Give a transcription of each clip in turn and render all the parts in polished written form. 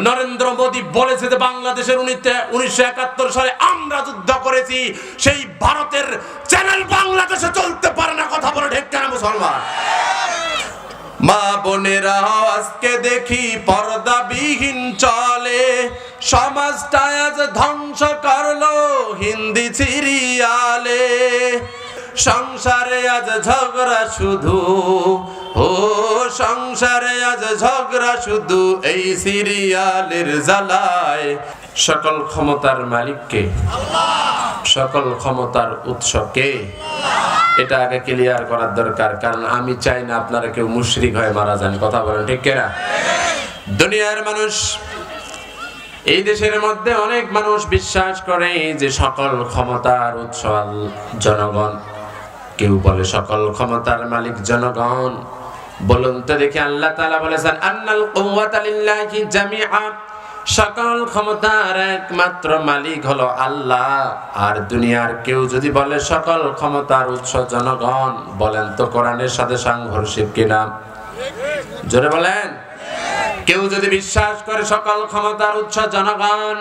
নরেন্দ্র মোদী বলেছে যে বাংলাদেশের 1971 সালে আমরা যুদ্ধ করেছি, সেই ভারতের চ্যানেল বাংলাদেশে চলতে পারে না। কথা বলে ঠিক কেন মুসলমান? মা বোনেরা আজকে দেখি পর্দাবিহীন চলে, সমাজটা আজ ধ্বংস করলো হিন্দি সিরিয়ালে। সংসারে আজ ঝগড়া শুধু, ও সংসারে আজ ঝগড়া শুধু এই সিরিয়ালের জ্বালায়। সকল ক্ষমতার মালিক কে? সকল ক্ষমতার উৎস কে? এটা আগে ক্লিয়ার করার দরকার, কারণ আমি চাই না আপনারা কেউ মুশরিক হয়ে মারা যান। কথা বলেন ঠিক কিনা? দুনিয়ার মানুষ, এই দেশের মধ্যে অনেক মানুষ বিশ্বাস করে যে সকল ক্ষমতার উৎস জনগণ। কেউ বলে সকল ক্ষমতার মালিক জনগণ। বলুন তো দেখি, আল্লাহ তাআলা বলেছেন আন্নাল কুওয়াতা লিল্লাহি জামিআ, সকল ক্ষমতার একমাত্র মালিক হলো আল্লাহ। আর দুনিয়ার কেউ যদি বলে সকল ক্ষমতার উৎস জনগণ, বলেন তো কোরআনের সাথে সাংঘর্ষিক কিনা? জোরে বলেন। কেউ যদি বিশ্বাস করে সকল ক্ষমতার উৎস জনগণ,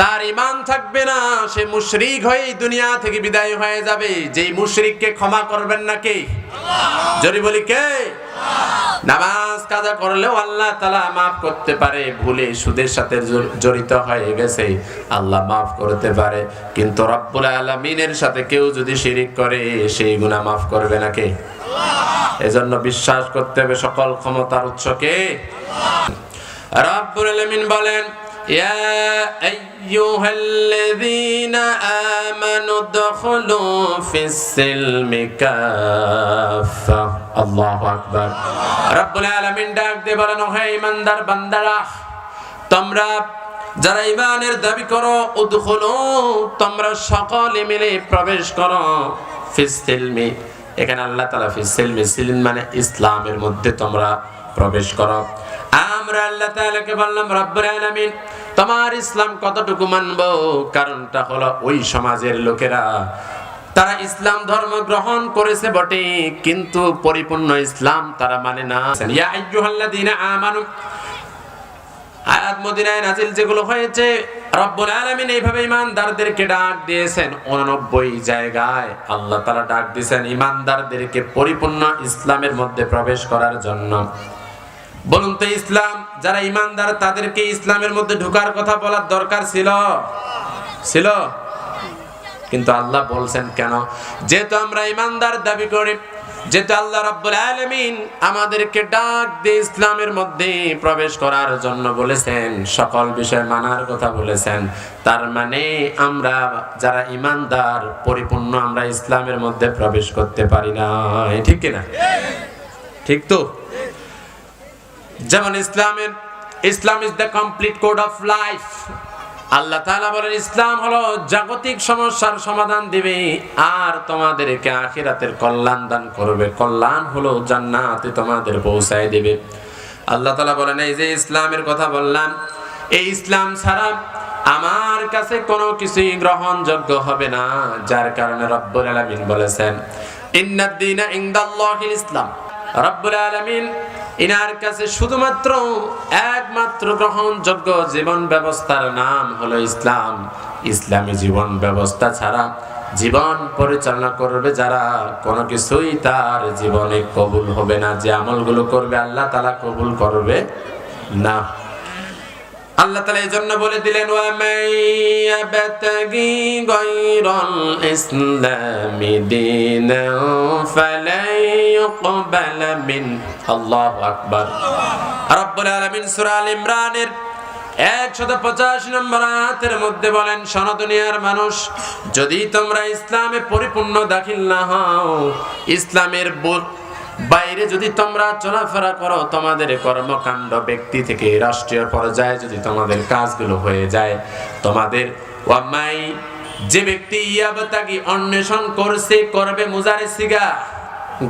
তার ঈমান থাকবে না, সে মুশরিক হয়ে দুনিয়া থেকে বিদায় হয়ে যাবে। যেই মুশরিককে ক্ষমা করবেন না কে? জোরে বলি কে? নামাজ কাজা করলেও আল্লাহ তাআলা মাফ করতে পারে। ভুলে সুদের সাথে জড়িত হয়ে গেছে, আল্লাহ মাফ করতে পারে। কিন্তু রব্বুল আলামিনের সাথে কেউ যদি শিরিক করে, সেই গুনাহ মাফ করবে না কে? এজন্য বিশ্বাস করতে হবে সকল ক্ষমতার উৎস কে? রব্বুল আলামিন বলেন ইয়া আইয়ুহাল্লাযীনা আমানু দুখুলু ফিস-সিলমি কাফা। আল্লাহু আকবার। রব্বুল আলামিন ডাক দিয়ে বলেন, হে ঈমানদার বান্দারা, তোমরা যারা ঈমানের দাবি করো, উদখুলু, তোমরা সকলে মিলে প্রবেশ করো ফিস-সিলমি। এখানে আল্লাহ তাআলা ফিস-সিলমি, সিলম মানে ইসলামের মধ্যে তোমরা প্রবেশ করো। আমরা আল্লাহ তাআলাকে বললাম, রব্বুল আলামিন তোমার ইসলাম কতটুকু মানবো? কারণটা হলো ওই সমাজের লোকেরা, তারা ইসলাম ধর্ম গ্রহণ করেছে বটে, কিন্তু পরিপূর্ণ ইসলাম তারা মানে না। ইয়া আইয়ুহাল্লাযীনা আমানু আয়াত মদিনায় নাজিল যেগুলো হয়েছে, রব্বুল আলামিন এইভাবে ঈমানদারদেরকে ডাক দিয়েছেন। 89 জায়গায় আল্লাহ তাআলা ডাক দিয়েছেন ঈমানদারদেরকে পরিপূর্ণ ইসলামের মধ্যে প্রবেশ করার জন্য। বলুন তো, ইসলাম যারা ঈমানদার তাদেরকে ইসলামের মধ্যে ঢোকার কথা বলার দরকার ছিল? কিন্তু আল্লাহ বলছেন কেন? যেহেতু আমরা ঈমানদার দাবি করি, যেহেতু আল্লাহ রাব্বুল আলামিন আমাদেরকে ডাক দিয়ে ইসলামের মধ্যে প্রবেশ করার জন্য বলেছেন, সকল বিষয় মানার কথা বলেছেন, তার মানে আমরা যারা ঈমানদার পরিপূর্ণ আমরা ইসলামের মধ্যে প্রবেশ করতে পারি না। ঠিক কি না? ঠিক তো? যেমন Islam is the complete code of life. আল্লাহ তাআলা বলেন ইসলাম হলো জাগতিক সমস্যার সমাধান দিবে আর তোমাদেরকে আখিরাতের কল্যাণ দান করবে। কল্যাণ হলো জান্নাতে তোমাদের পৌঁছায় দিবে। আল্লাহ তাআলা বলেন এই যে ইসলামের কথা বললাম, এই ইসলাম ছাড়া আমার কাছে কোনো কিছুই গ্রহণযোগ্য হবে না। যার কারণে রব্বুল আলামিন বলেছেন ইন্নাদ দীনা ইনদাল্লাহিল ইসলাম। রব্বুল আলামিন ইনার কাছে শুধুমাত্র একমাত্র গ্রহণযোগ্য জীবন ব্যবস্থার নাম হলো ইসলাম। ইসলামী জীবন ব্যবস্থা ছাড়া জীবন পরিচালনা করবে যারা, কোনো কিছুই তার জীবনে কবুল হবে না। যে আমলগুলো করবে আল্লাহ তাআলা কবুল করবে না। আল্লাহ তাআলা এই জন্য বলে দিলেন ওয়া মাইয়াবতাগি গায়রাল ইসলামি দীনান ফালাই ইউকবালা মিন। আল্লাহু আকবার। রব্বুল আলামিন সূরা আল ইমরানের 185 নম্বর আয়াতের মধ্যে বলেন, শোনো দুনিয়ার মানুষ, যদি তোমরা ইসলামে পরিপূর্ণ দাখিল না হও, ইসলামের বাইরে যদি তোমরা চলাফেরা করো, তোমাদের কর্মকাণ্ড ব্যক্তি থেকে রাষ্ট্রীয় পর্যায়ে যদি তোমাদের কাজগুলো হয়ে যায়, তোমাদের ওয়ামাই যে ব্যক্তি ইয়াবতাগি অন্বেষণ করবে মুজারে সিগা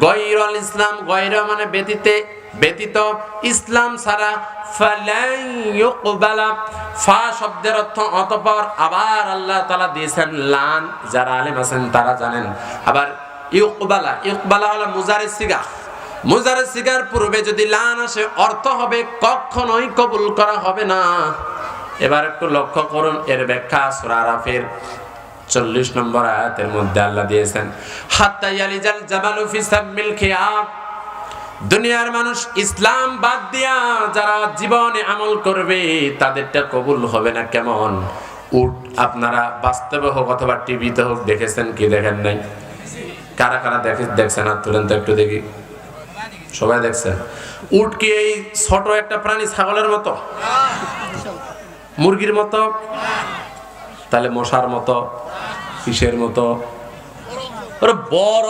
গায়রুল ইসলাম, গায়র মানে ব্যতীত ইসলাম ছাড়া, ফালাই ইউকবালা, ফা শব্দের অর্থ অতঃপর, আবার আল্লাহ তাআলা দিয়েছেন লান, যারা আলেম আছেন তারা জানেন। আবার ইউকবালা হলো মুজারে সিগা, মুজারে সিগার পূর্বে যদি লান আসে অর্থ হবে কখনোই কবুল করা হবে না। এবার একটু লক্ষ্য করুন, এর ব্যাখ্যা সূরা আরাফের 40 নম্বর আয়াতের মধ্যে আল্লাহ দিয়েছেন, হাত্তা ইয়ালিজাল জামালু ফি সামিল খিয়াম। দুনিয়ার মানুষ ইসলাম বাদ দিয়া যারা জীবনে আমল করবে তাদেরটা কবুল হবে না। কেমন? উট আপনারা বাস্তবে হোক অথবা টিভিতে হোক দেখেছেন কি দেখেন নাই? কারা কারা দেখছেন হাত তুলেন তো একটু দেখি। সবাই দেখছেন। উট কি এই ছোট একটা প্রাণী? ছাগলের মতো, মুরগির মতো, তাহলে মশার মতো, কিসের মতো? বড়।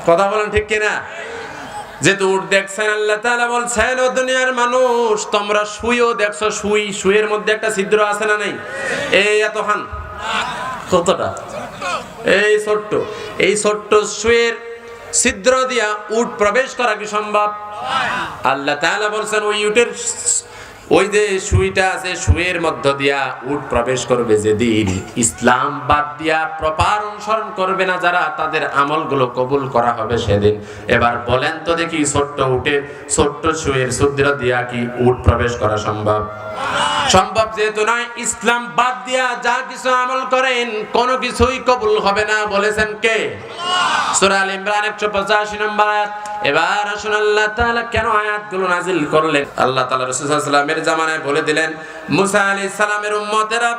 কথা বলেন ঠিক কিনা? যেহেতু উট দেখছেন, আল্লাহ তাআলা বলছেন, ও দুনিয়ার মানুষ তোমরা সুইও দেখছো, সুইয়ের মধ্যে একটা ছিদ্র আছে না নাই? এই এতখান, কতটা? এই ছোট্ট সুইয়ের ছিদ্র দিয়া উট প্রবেশ করা কি সম্ভব? আল্লাহ তাআলা বলছেন ওই যে সুইটা আছে, সুইয়ের মধ্য দিয়া উট প্রবেশ করবে যেদিন, ইসলাম বাদ দিয়া প্রপার অনুসরণ করবে না যারা, তাদের আমলগুলো কবুল করা হবে সেদিন। এবার বলেন তো দেখি, ছোট্ট সুইয়ের ছিদ্র দিয়া কি উট প্রবেশ করা সম্ভব? সম্ভব যেহেতু নয়, ইসলাম বাদ দিয়া যা কিছু আমল করেন কোনো কিছুই কবুল হবে না। বলেছেন কে? সূরা আল ইমরান 185 নম্বর আয়াত। এবার আসুন আল্লাহ তাআলা কেন আয়াতগুলো নাজিল করলেন। আল্লাহ তাআলা রাসূল সাল্লাল্লাহু আলাইহি ওয়াসাল্লামের জামানায় বলে দিলেন, মুসা আলাইহিস সালামের উম্মতেরা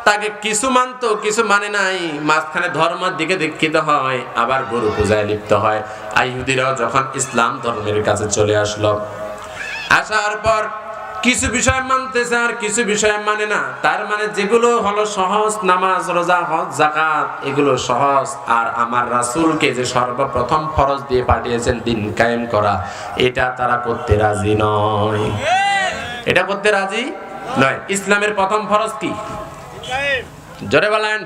তাকে কিছু মানতো, কিছু মানে নাই, মাঝখানে ধর্মের দিকে দীক্ষিত হয়, আবার গরু পূজায় লিপ্ত হয়। ইহুদিরাও যখন ইসলাম ধর্মের কাছে চলে আসলো, আসার পর কিছু বিষয় মানতেছে আর কিছু বিষয় মানে না। তার মানে যেগুলো হলো সহজ, নামাজ, রোজা, হজ, যাকাত, এগুলো সহজ। আর আমার রাসূলকে যে সর্বপ্রথম ফরজ দিয়ে পাঠিয়েছেন দিন কায়েম করা, এটা তারা করতে রাজি নয়। এটা করতে রাজি নয়। ইসলামের প্রথম ফরজ কি? জোরে বলেন।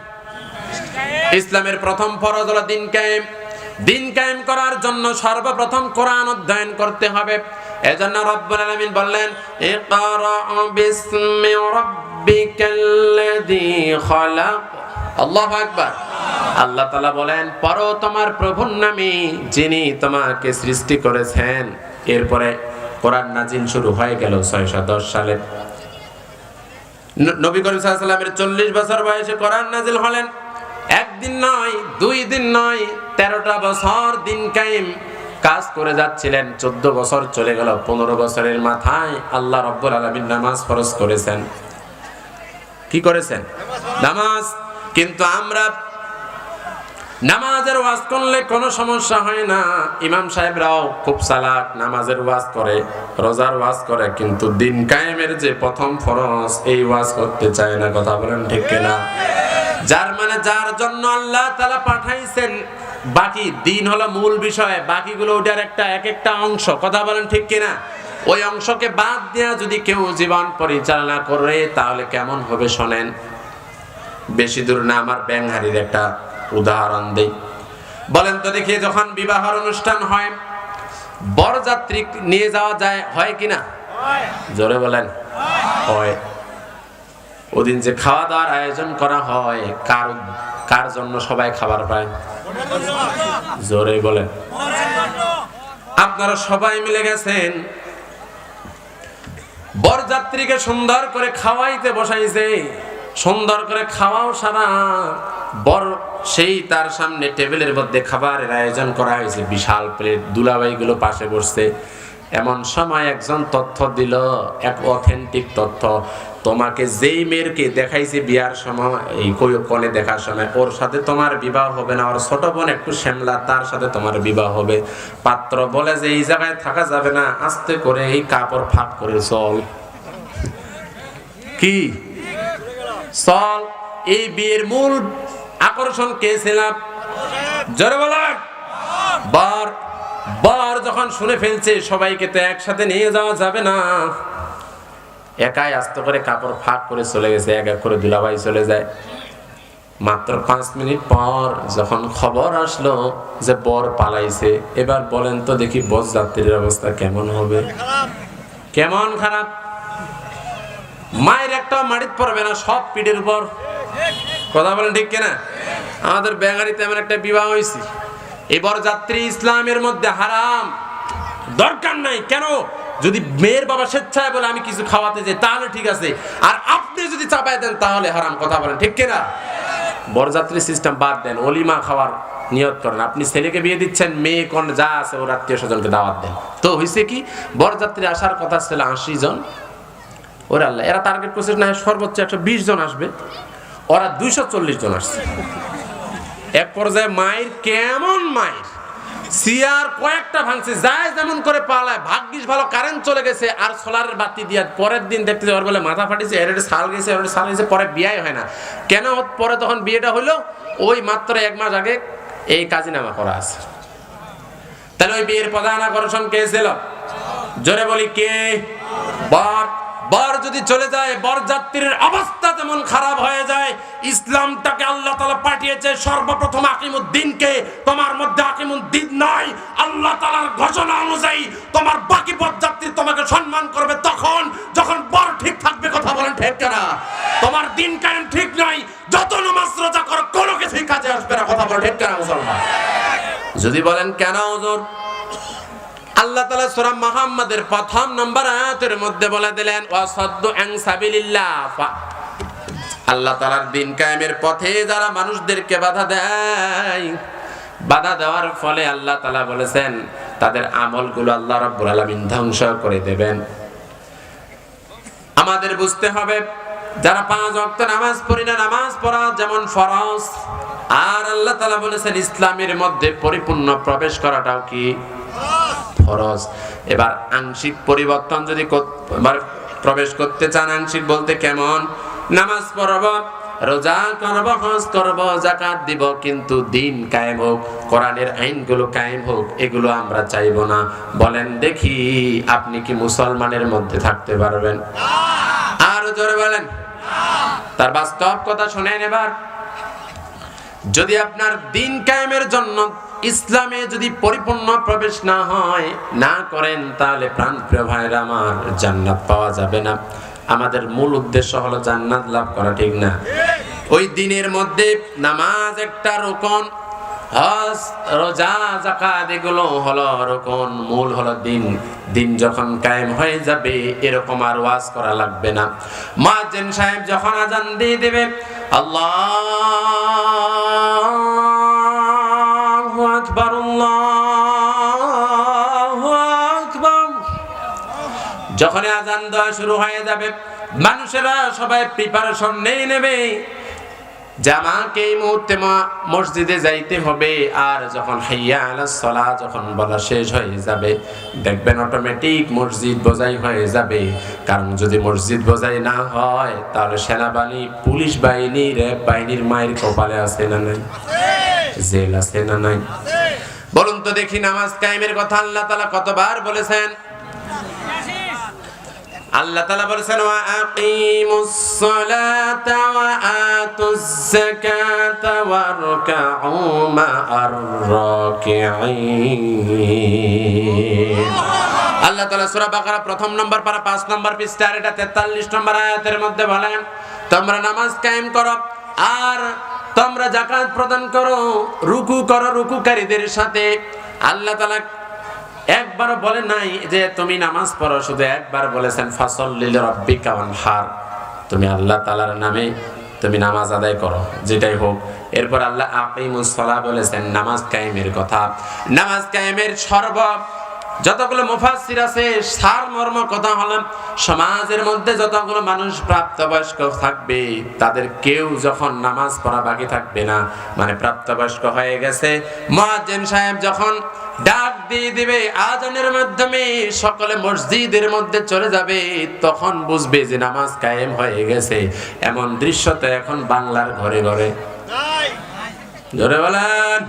ইসলামের প্রথম ফরজ হলো দিন কায়েম। দিন কায়েম করার জন্য সর্বপ্রথম কোরআন অধ্যয়ন করতে হবে। এজন্য রব্বুল আলামিন বললেন, ইকরা বিসমি রাব্বিকাল্লাযী খালাক। আল্লাহু আকবার। আল্লাহ তাআলা বলেন, পড়ো তোমার প্রভুর নামে যিনি তোমাকে সৃষ্টি করেছেন। এরপরে কোরআন নাজিল শুরু হয়ে গেল 610 সালে। নবী করিম সাল্লাল্লাহু আলাইহি ওয়াসাল্লামের 40 বছর বয়সে কোরআন নাজিল হলেন। একদিন নয়, 2 দিন নয়, 13টা বছর দিন কায়েম কাজ করে যাচ্ছিলেন। 14 বছর চলে গেল। 15 বছরের মাথায় আল্লাহ রাব্বুল আলামিন নামাজ ফরজ করেছেন। কি করেছেন? নামাজ। কিন্তু আমরা নামাজের ওয়াজ করলে কোনো সমস্যা হয় না। ইমাম সাহেবরাও খুব চালাক, নামাজের ওয়াজ করে, রোজার ওয়াজ করে, কিন্তু দিন কায়েমের যে প্রথম ফরজ এই ওয়াজ করতে চায় না। কথা বলেন ঠিক কিনা? যার জন্য আল্লাহ তাআলা পাঠাইছেন, বাকি দিন হলো মূল বিষয়, বাকিগুলো ওটার এক একটা অংশ। কথা বলেন ঠিক কিনা? ওই অংশকে বাদ দেয়া যদি কেউ জীবন পরিচালনা করে তাহলে কেমন হবে শোনেন। বেশি দূর না, আমার ব্যাংহারির একটা উদাহরণ দেই। বলেন তো দেখি, যখন বিবাহের অনুষ্ঠান হয় বরযাত্রী নিয়ে যাওয়া যায়, হয় কিনা? জোরে বলেন। হয়। ওদিন যে খাওয়া দাওয়ার আয়োজন করা হয়, কার জন্য সবাই খাবার পায়? জোরে বলেন। আপনারা সবাই মিলে গেছেন, বরযাত্রীকে সুন্দর করে খাওয়াইতে বসাইছে, সুন্দর করে খাওয়াও সারা বর, সেই তার সামনে টেবিলের মধ্যে খাবারের আয়োজন করা হয়েছে, বিশাল প্লেট, দুলাভাইগুলো পাশে বসছে। এমন সময় একজন তথ্য দিল, এক অথেন্টিক তথ্য, তোমাকে যেই মেয়েরকে দেখাইছে বিয়ার সময়, এই কনে দেখার সময়, ওর সাথে তোমার বিবাহ হবে না, ওর ছোট বোন একটু শ্যামলা, তার সাথে তোমার বিবাহ হবে। পাত্র বলে যে এই জায়গায় থাকা যাবে না, আস্তে করে এই কাপড় ফাঁক করে চল। কি চল? এই বিয়ের মূল আকর্ষণ কে ছিল? জোরে বলেন। বর যখন শুনে ফেলছে সবাইকে তো একসাথে নিয়ে যাওয়া যাবে না, একাই আস্তে করে কাপড় ফাঁক করে চলে গেছে, এক এক করে দুলাভাই চলে যায়। মাত্র 5 মিনিট পর যখন খবর আসলো যে বর পালাইছে, এবার বলেন তো দেখি বরযাত্রীর অবস্থা কেমন হবে? কেমন খারাপ। মায়ের একটা মাটিতে পড়বে না, সব পিঠের উপর। কথা বলেন ঠিক কিনা? আমাদের ব্যাঙাড়িতে এমন একটা বিবাহ হয়েছে, এই বরযাত্রী ইসলামের মধ্যে হারাম। দরকার নাই। কেন? যদি মেয়ের বাবা স্বেচ্ছায় বলে আমি কিছু খাওয়াতে যাই তাহলে ঠিক আছে, আর আপনি যদি চাপায় দেন তাহলে হারাম। কথা বলেন ঠিক কিনা? বরযাত্রী সিস্টেম বাদ দেন, ওলিমা খাওয়ার নিয়ত করেন। আপনি ছেলেকে বিয়ে দিচ্ছেন, মেয়ে কোন যা আছে ওর আত্মীয় স্বজনকে দাওয়াত দেন। তো হয়েছে কি, বরযাত্রী আসার কথা ছিল 80 জন, ওরা আল্লাহ এরা টার্গেট করছে না সর্বোচ্চ 120 জন আসবে, ওরা 240 জন আসছে। এক পর্যায়ে মায়ের কেমন মায়ের সিয়ার কয়েকটা ভাঙছে, যায় যেমন করে পালায়। ভাগ্যিস ভালো কারেন্ট চলে গেছে আর সোলারের বাতি দিয়ে পরের দিন দেখতে যাওয়ার বলে মাথা ফাটিছে, এর সাল গেছে, এর সাল গেছে, পরে বিয়ে হয় না। কেন? পরে তখন বিয়েটা হইলো ওই মাত্র 1 মাস আগে এই কাজিনামা করা আছে। তাহলে ওই বিয়ের প্রধান আকর্ষণ কে ছিল? জোরে বলি কে? বর। বর যদি চলে যায়, বরযাত্রীর অবস্থা তেমন খারাপ হয়ে যায়। ইসলামটাকে আল্লাহ তাআলা পাঠিয়েছে সর্বপ্রথম আকিমুদ্দিনকে। তোমার মধ্যে আকিমুদ্দিন নাই, আল্লাহ তাআলার ঘোষণা অনুযায়ী তোমার বাকি বরযাত্রী তোমাকে সম্মান করবে তখন যখন বর ঠিক থাকবে। কথা বলেন ঠিক কিনা? তোমার দিন কায়েম ঠিক নাই, যত নামাজ রোজা করো কোনো কিছুই কাজে আসবে না। কথা বলেন ঠিক কিনা মুসলমান? যদি বলেন কেন হুজুর, আল্লাহ তাআলা সূরা মুহাম্মাদের 1 নম্বর আয়াতের মধ্যে বলে দিলেন ওয়াসাদ্দু আন সাবিলিল্লাহ। আল্লাহ তাআলার দিন কায়েমের পথে যারা মানুষদেরকে বাধা দেয়, বাধা দেওয়ার ফলে আল্লাহ তাআলা বলেছেন তাদের আমলগুলো আল্লাহ রাব্বুল আলামিন ধ্বংস করে দেবেন। আমাদের বুঝতে হবে যারা 5 ওয়াক্ত নামাজ পড়ি না, নামাজ পড়া যেমন ফরজ, আর আল্লাহ তাআলা বলেছেন ইসলামের মধ্যে পরিপূর্ণ প্রবেশ করাটাও কি ফরজ। এবার আংশিক পরিবর্তন যদি প্রবেশ করতে চান, আংশিক বলতে কেমন? নামাজ পড়ব, রোজা করব, হজ করব, যাকাত দিব, কিন্তু দিন কায়েম হোক, কোরআনের আইনগুলো কায়েম হোক, এগুলো আমরা চাইবো না। বলেন দেখি আপনি কি মুসলমানের মধ্যে থাকতে পারবেন? আর জোরে বলেন। তার বাস্তব কথা শুনেন এবার। যদি আপনার দিন কায়েমের জন্য ইসলামে যদি পরিপূর্ণ প্রবেশ না হয়, না করেন, তাহলে প্রাণপ্রিয় ভাইরা আমার, জান্নাত পাওয়া যাবে না। আমাদের মূল উদ্দেশ্য হলো জান্নাত লাভ করা, ঠিক না? ওই দিনের মধ্যে নামাজ একটা রুকন, হজ, রোজা, যাকাত এগুলো হলো রুকন, মূল হলো দিন। দিন যখন কায়েম হয়ে যাবে এরকম আর ওয়াজ করা লাগবে না। মুয়াজ্জিন সাহেব যখন আজান দিয়ে দেবে আল্লাহু আকবার, আল্লাহু আকবার, যখন আজান দেওয়া শুরু হয়ে যাবে মানুষেরা সবাই প্রিপারেশন নিয়ে নেবে যে আমাকে এই মুহূর্তে মসজিদে যাইতে হবে। আর যখন হাইয়া আলাস সালাহ যখন বলা শেষ হয়ে যাবে, দেখবেন অটোমেটিক মসজিদ বোঝাই হয়ে যাবে। কারণ যদি মসজিদ বোঝাই না হয় তাহলে সেনাবাহিনী, পুলিশ বাহিনী, র্যাব বাহিনীর মায়ের কপালে আছে না নাই? জেল আছে না নাই? বলুন তো দেখি, নামাজ কায়েমের কথা আল্লাহ তাআলা কতবার বলেছেন? আল্লাহ তাআলা বলেছেন ওয়া আকিমুস সালাতা ওয়া আতুজ যাকাতা ওয়ারকাউ মা'আর রাকিঈন। আল্লাহ তাআলা সূরা বাকারা 1 নম্বর পারা 5 নম্বর পৃষ্ঠার এটা 43 নম্বর আয়াতের মধ্যে বলেন তোমরা নামাজ কায়েম করো আর তোমরা যাকাত প্রদান করো, রুকু করো রুকুকারীদের সাথে। আল্লাহ তাআলা একবার বলে নাই যে তুমি নামাজ পড়ো, শুধু একবার বলেছেন ফাসাল্লি লিরাব্বিকা ওয়ানহার, তুমি আল্লাহ তাআলার নামে তুমি নামাজ আদায় করো, যেটাই হোক। এরপর আল্লাহ আকিমুস সালাহ বলেছেন, নামাজ কায়েমের কথা। নামাজ কায়েমের যতগুলো মুফাসসির আছে সারমর্ম কথা হলো সমাজের মধ্যে যতগুলো মানুষ প্রাপ্তবয়স্ক থাকবে তাদের কেউ যখন নামাজ পড়া বাকি থাকবে না, মানে প্রাপ্তবয়স্ক হয়ে গেছে, মুয়াজ্জিন সাহেব যখন ডাক দিয়ে দিবে আজানের মাধ্যমে সকলে মসজিদের মধ্যে চলে যাবে, তখন বুঝবে যে নামাজ কায়েম হয়ে গেছে। এমন দৃশ্য তো এখন বাংলার ঘরে ঘরে। জোরে বলেন।